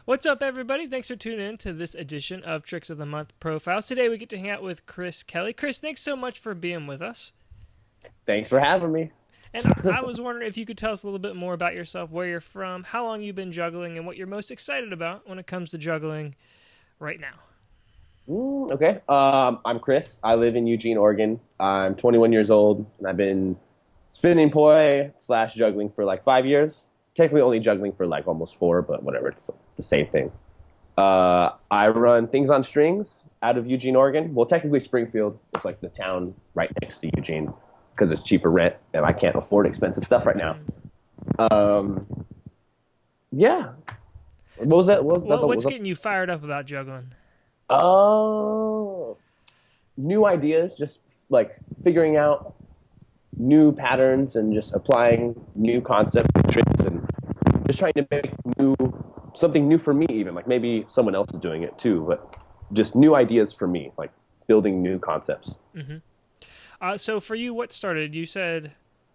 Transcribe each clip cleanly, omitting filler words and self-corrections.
What's up, everybody? Thanks for tuning in to this edition of Tricks of the Month Profiles. Today we get to hang out with Chris Kelly. Chris, thanks so much for being with us. Thanks for having me. And I was wondering if you could tell us a little bit more about yourself, where you're from, how long you've been juggling, and what you're most excited about when it comes to juggling right now. Okay. I'm Chris. I live in Eugene, Oregon. I'm 21 years old, and I've been spinning poi slash juggling for like 5 years. Technically only juggling for like almost four, but whatever. It's the same thing. I run Things on Strings out of Eugene, Oregon. Well, technically Springfield. It's like the town right next to Eugene because it's cheaper rent, and I can't afford expensive stuff right now. Yeah. What was that? What's getting you fired up about juggling? Oh, new ideas, just like figuring out new patterns and just applying new concepts and tricks and just trying to make something new for me even. Like maybe someone else is doing it too, but just new ideas for me, like building new concepts. So for you, what started? You said,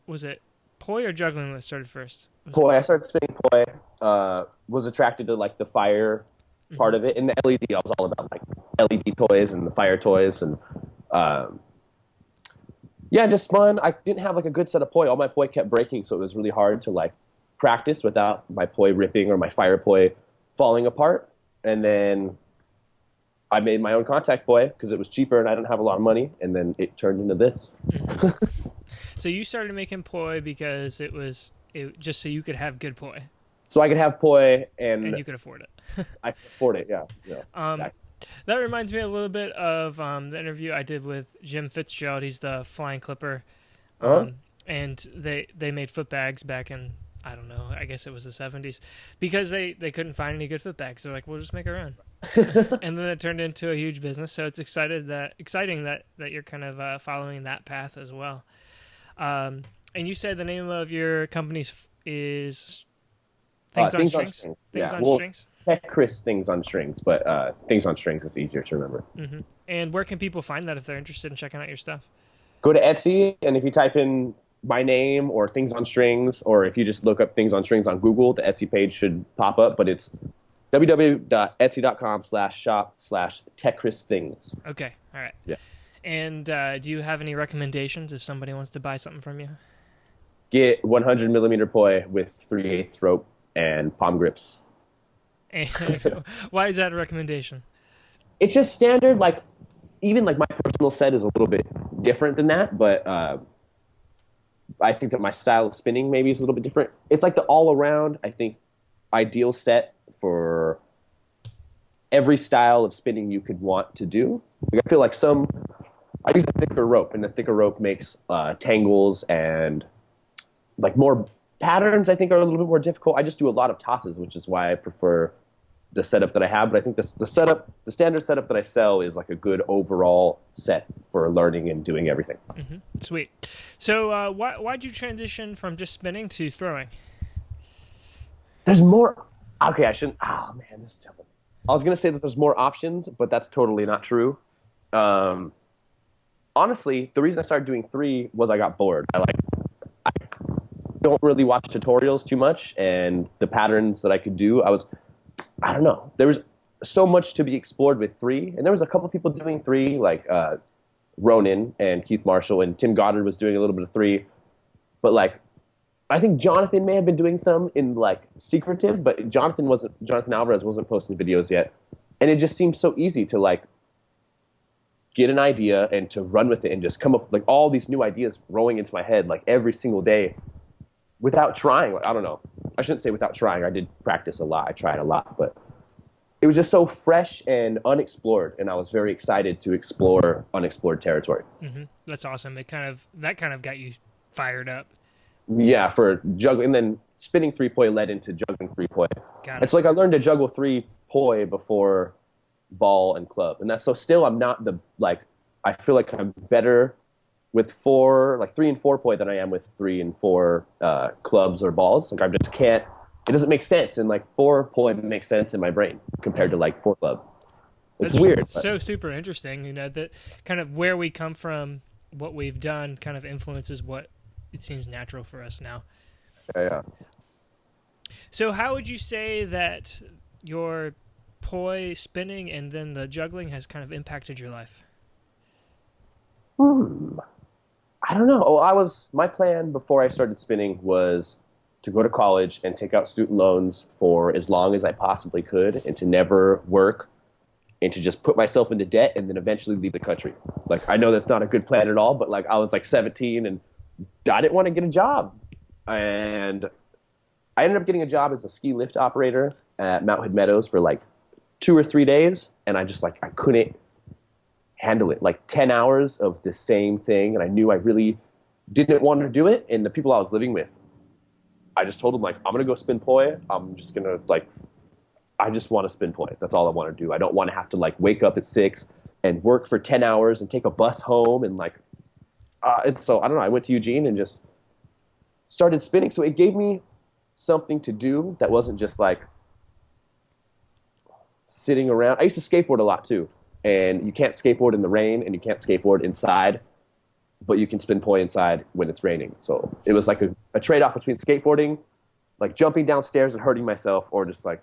was it poi or juggling that started first? Poi, I started spinning poi, was attracted to like the fire part of it. And the LED, I was all about like LED toys and the fire toys and yeah, just fun. I didn't have like a good set of poi. All my poi kept breaking, so it was really hard to like practice without my poi ripping or my fire poi falling apart. And then I made my own contact poi because it was cheaper and I didn't have a lot of money. And then it turned into this. So you started making poi because it just so you could have good poi. So I could have poi and you could afford it. I could afford it, yeah. Exactly. That reminds me a little bit of the interview I did with Jim Fitzgerald. He's the flying clipper. And they made foot bags back in, I don't know, I guess it was the 70s. Because they couldn't find any good foot bags. They're like, we'll just make our own. And then it turned into a huge business. So it's exciting that you're kind of following that path as well. And you said the name of your company is Things on Strings? Things on Strings? Tech Chris Things on Strings, but Things on Strings is easier to remember. And where can people find that if they're interested in checking out your stuff? Go to Etsy, and if you type in my name or Things on Strings, or if you just look up Things on Strings on Google, the Etsy page should pop up, but it's www.etsy.com/shop/techchristhings. Okay, all right. Yeah. And do you have any recommendations if somebody wants to buy something from you? Get 100 millimeter poi with 3/8 rope and palm grips. And why is that a recommendation? It's just standard. Like, even like my personal set is a little bit different than that, but I think that my style of spinning maybe is a little bit different. It's like the all around, I think, ideal set for every style of spinning you could want to do. Like, I feel like I use a thicker rope, and the thicker rope makes tangles and like more patterns. I think are a little bit more difficult. I just do a lot of tosses, which is why I prefer the setup that I have. But I think the standard setup that I sell is like a good overall set for learning and doing everything. Sweet. So why'd you transition from just spinning to throwing? There's more. Okay, I shouldn't. Oh man, this is terrible. I was gonna say that there's more options, but that's totally not true. Honestly, the reason I started doing three was I got bored. I don't really watch tutorials too much, and the patterns that I could do, I don't know. There was so much to be explored with three, and there was a couple people doing three, like Ronan and Keith Marshall, and Tim Goddard was doing a little bit of three. But like, I think Jonathan may have been doing some in like secretive, but Jonathan Alvarez wasn't posting videos yet, and it just seemed so easy to like get an idea and to run with it and just come up like all these new ideas rolling into my head like every single day. Without trying, I don't know. I shouldn't say without trying. I did practice a lot. I tried a lot, but it was just so fresh and unexplored, and I was very excited to explore unexplored territory. That's awesome. That kind of got you fired up. Yeah, for juggling, and then spinning three poi led into juggling three poi. Got it. It's like I learned to juggle three poi before ball and club, and that's so still I'm not I feel like I'm better with three and four poi than I am with three and four clubs or balls. Like I just can't. It doesn't make sense, and like four poi makes sense in my brain compared to like four club. It's weird. It's so super interesting. You know, that kind of where we come from, what we've done, kind of influences what it seems natural for us now. Yeah. So how would you say that your poi spinning and then the juggling has kind of impacted your life? Hmm. I don't know. My plan before I started spinning was to go to college and take out student loans for as long as I possibly could and to never work and to just put myself into debt and then eventually leave the country. Like, I know that's not a good plan at all, but like, I was like 17 and I didn't want to get a job. And I ended up getting a job as a ski lift operator at Mount Hood Meadows for like 2 or 3 days. And I just like, I couldn't handle it. Like 10 hours of the same thing. And I knew I really didn't want to do it. And the people I was living with, I just told them like, I'm going to go spin poi. I'm just going to like, I just want to spin poi. That's all I want to do. I don't want to have to like wake up at 6 and work for 10 hours and take a bus home. And like, so I don't know. I went to Eugene and just started spinning. So it gave me something to do that wasn't just like sitting around. I used to skateboard a lot too. And you can't skateboard in the rain and you can't skateboard inside, but you can spin poi inside when it's raining. So it was like a trade-off between skateboarding, like jumping downstairs and hurting myself, or just like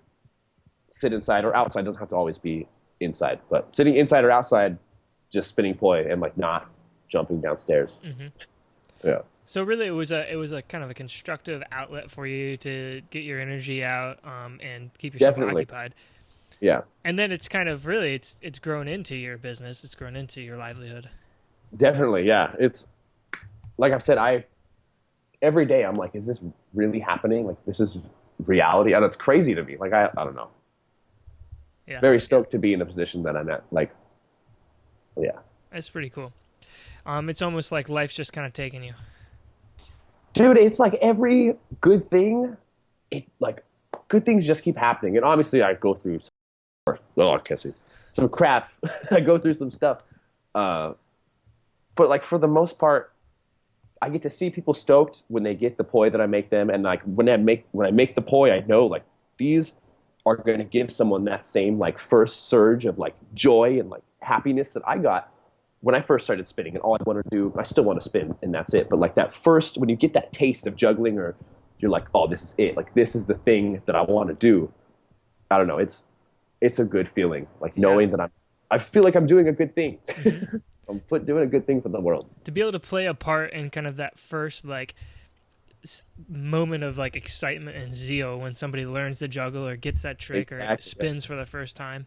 sit inside or outside. It doesn't have to always be inside, but sitting inside or outside, just spinning poi and like not jumping downstairs. Mm-hmm. Yeah. So really, it was a kind of a constructive outlet for you to get your energy out, and keep yourself Definitely. occupied. Yeah. And then it's kind of really it's grown into your business. It's grown into your livelihood. Definitely. Yeah. It's like I've said, every day I'm like, is this really happening? Like this is reality. And it's crazy to me. Like, I don't know. Yeah, Very stoked to be in the position that I'm at. Like, yeah. that's pretty cool. It's almost like life's just kind of taking you. Dude, it's like every good thing, good things just keep happening. And obviously I go through I can't see some crap. I go through some stuff. But like for the most part, I get to see people stoked when they get the poi that I make them, and like when I make the poi, I know like these are going to give someone that same like first surge of like joy and like happiness that I got when I first started spinning. And all I want to do, I still want to spin, and that's it. But like that first, when you get that taste of juggling, or you're like, oh, this is it. Like this is the thing that I want to do. I don't know. It's a good feeling, like knowing that I feel like I'm doing a good thing. Mm-hmm. I'm doing a good thing for the world. To be able to play a part in kind of that first like moment of like excitement and zeal when somebody learns to juggle or gets that trick or spins for the first time.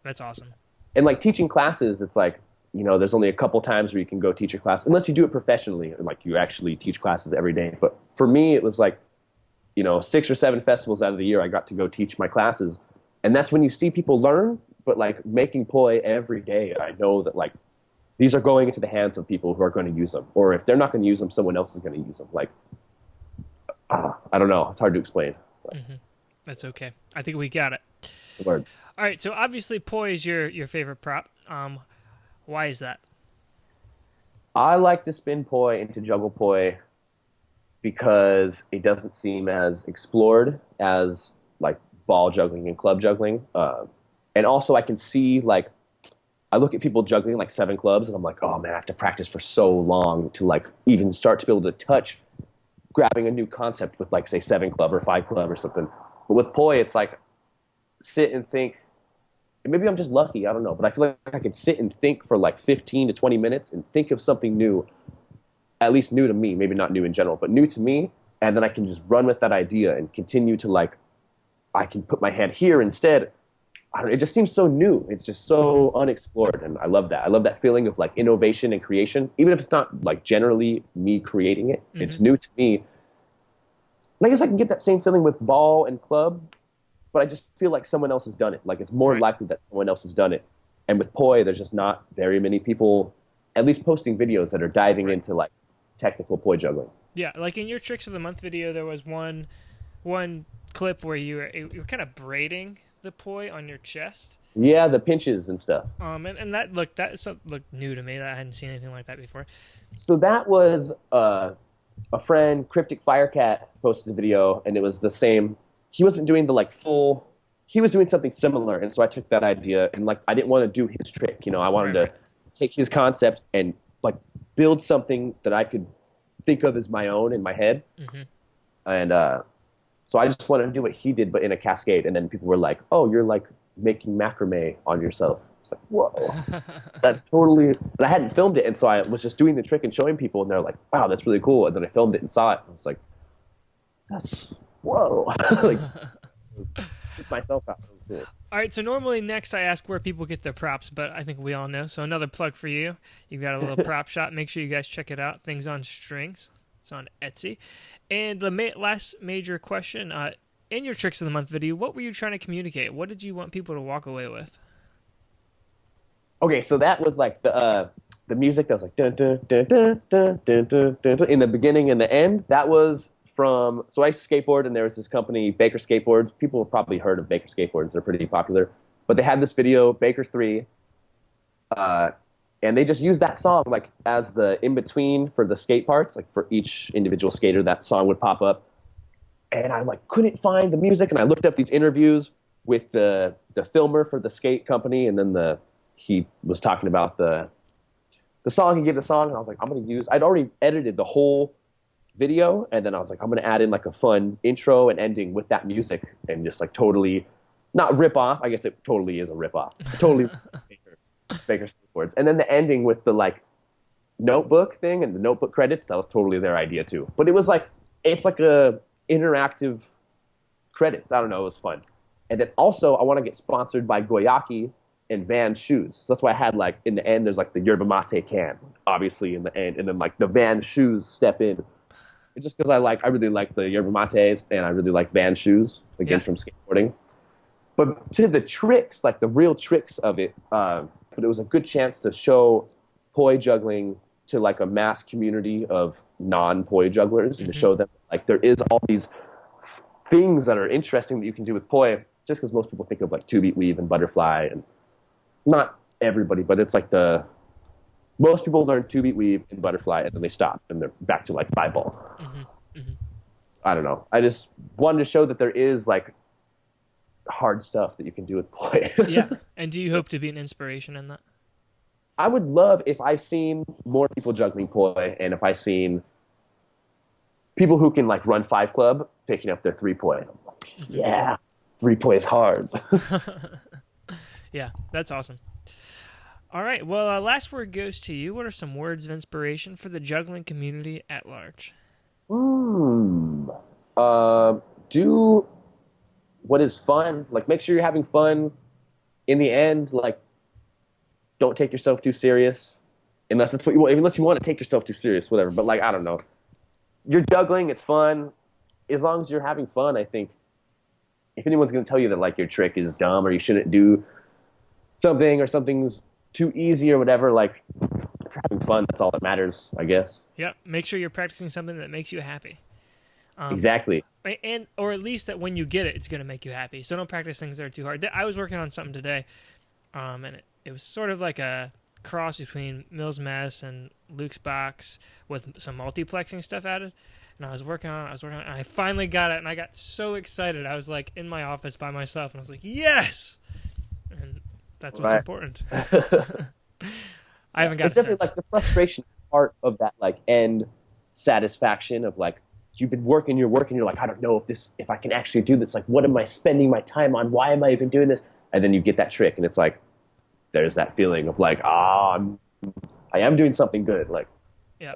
That's awesome. And like teaching classes, it's like, there's only a couple times where you can go teach a class, unless you do it professionally and like you actually teach classes every day. But for me, it was like, 6 or 7 festivals out of the year, I got to go teach my classes. And that's when you see people learn, but like making poi every day, I know that like these are going into the hands of people who are going to use them. Or if they're not going to use them, someone else is going to use them. Like, I don't know. It's hard to explain. Mm-hmm. That's okay. I think we got it. Word. All right. So obviously poi is your favorite prop. Why is that? I like to spin poi and to juggle poi because it doesn't seem as explored as like ball juggling and club juggling. And also I can see like, I look at people juggling like 7 clubs and I'm like, oh man, I have to practice for so long to like even start to be able to touch grabbing a new concept with like say 7 club or 5 club or something. But with poi, it's like sit and think. And maybe I'm just lucky, I don't know, but I feel like I can sit and think for like 15 to 20 minutes and think of something new, at least new to me, maybe not new in general, but new to me. And then I can just run with that idea and continue to like, I can put my hand here instead. I don't know, it just seems so new. It's just so unexplored. And I love that. I love that feeling of like innovation and creation, even if it's not like generally me creating it. Mm-hmm. It's new to me. And I guess I can get that same feeling with ball and club, but I just feel like someone else has done it. Like it's more likely that someone else has done it. And with poi, there's just not very many people, at least posting videos that are diving into like technical poi juggling. Yeah, like in your Tricks of the Month video, there was one clip where you were kind of braiding the poi on your chest. Yeah, the pinches and stuff. And that looked new to me. That I hadn't seen anything like that before. So that was a friend, Cryptic Firecat, posted the video, and it was the same. He wasn't doing the like full. He was doing something similar, and so I took that idea and like I didn't want to do his trick. I wanted to take his concept and like build something that I could think of as my own in my head. Mm-hmm. And So I just wanted to do what he did, but in a cascade. And then people were like, "Oh, you're like making macrame on yourself." It's like, whoa, that's totally. And I hadn't filmed it, and so I was just doing the trick and showing people, and they're like, "Wow, that's really cool." And then I filmed it and saw it. And I was like, "That's whoa!" Like, took myself out. It was cool. All right, so normally next I ask where people get their props, but I think we all know. So another plug for you. You've got a little prop shop. Make sure you guys check it out. Things on Strings. It's on Etsy. And the last major question, in your Tricks of the Month video, what were you trying to communicate? What did you want people to walk away with? Okay, so that was like the music that was like dun, dun, dun, dun, dun, dun, dun, dun, dun, in the beginning and the end. That was from, so I skateboard, and there was this company, Baker Skateboards. People have probably heard of Baker Skateboards. They're pretty popular. But they had this video, Baker 3, and they just used that song like as the in-between for the skate parts. Like for each individual skater, that song would pop up. And I like couldn't find the music, and I looked up these interviews with the filmer for the skate company, and then he was talking about the song. He gave the song, and I was like, I'd already edited the whole video, and then I was like, I'm gonna add in like a fun intro and ending with that music, and just like totally not rip off. I guess it totally is a rip off. Totally Baker Skateboards, and then the ending with the like notebook thing and the notebook credits. That was totally their idea too. But it's like a interactive credits. I don't know. It was fun. And then also, I want to get sponsored by Goyaki and Vans shoes. So that's why I had like in the end, there's like the yerba mate can, obviously in the end, and then like the Vans shoes step in. It's just because I really like the yerba mates, and I really like Vans shoes again from skateboarding. But to the tricks, like the real tricks of it, but it was a good chance to show poi juggling to like a mass community of non-poi jugglers, and to show them like there is all these things that are interesting that you can do with poi, just because most people think of like two-beat weave and butterfly, and not everybody, but it's like most people learn two-beat weave and butterfly, and then they stop, and they're back to like five ball. I don't know. I just wanted to show that there is like hard stuff that you can do with poi. Yeah. And do you hope to be an inspiration in that? I would love if I seen more people juggling poi, and if I seen people who can like run 5 Club picking up their 3 poi. Yeah, 3 poi is hard. Yeah, that's awesome. All right, well, last word goes to you. What are some words of inspiration for the juggling community at large? Do what is fun. Like, make sure you're having fun. In the end, like, don't take yourself too serious, unless that's what you want. Unless you want to take yourself too serious, whatever. But like, I don't know. You're juggling. It's fun. As long as you're having fun, I think. If anyone's going to tell you that like your trick is dumb or you shouldn't do something or something's too easy or whatever, like if you're having fun, that's all that matters, I guess. Yep. Make sure you're practicing something that makes you happy. Exactly. Or at least that when you get it, it's going to make you happy. So don't practice things that are too hard. I was working on something today, and it was sort of like a cross between Mills Mess and Luke's Box with some multiplexing stuff added. And I was working on it, and I finally got it, and I got so excited. I was like in my office by myself, and I was like, yes! And that's what's important. I haven't got it's it definitely since. like the frustration part of that like end satisfaction of like you've been working, you're like, I don't know if I can actually do this. Like, what am I spending my time on? Why am I even doing this? And then you get that trick, and it's like there's that feeling of like, I am doing something good. Like, yeah.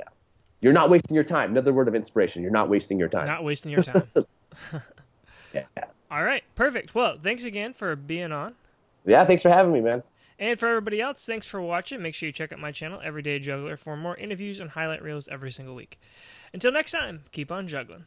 You're not wasting your time. Another word of inspiration. You're not wasting your time. Not wasting your time. Yeah. All right. Perfect. Well, thanks again for being on. Yeah, thanks for having me, man. And for everybody else, thanks for watching. Make sure you check out my channel, Everyday Juggler, for more interviews and highlight reels every single week. Until next time, keep on juggling.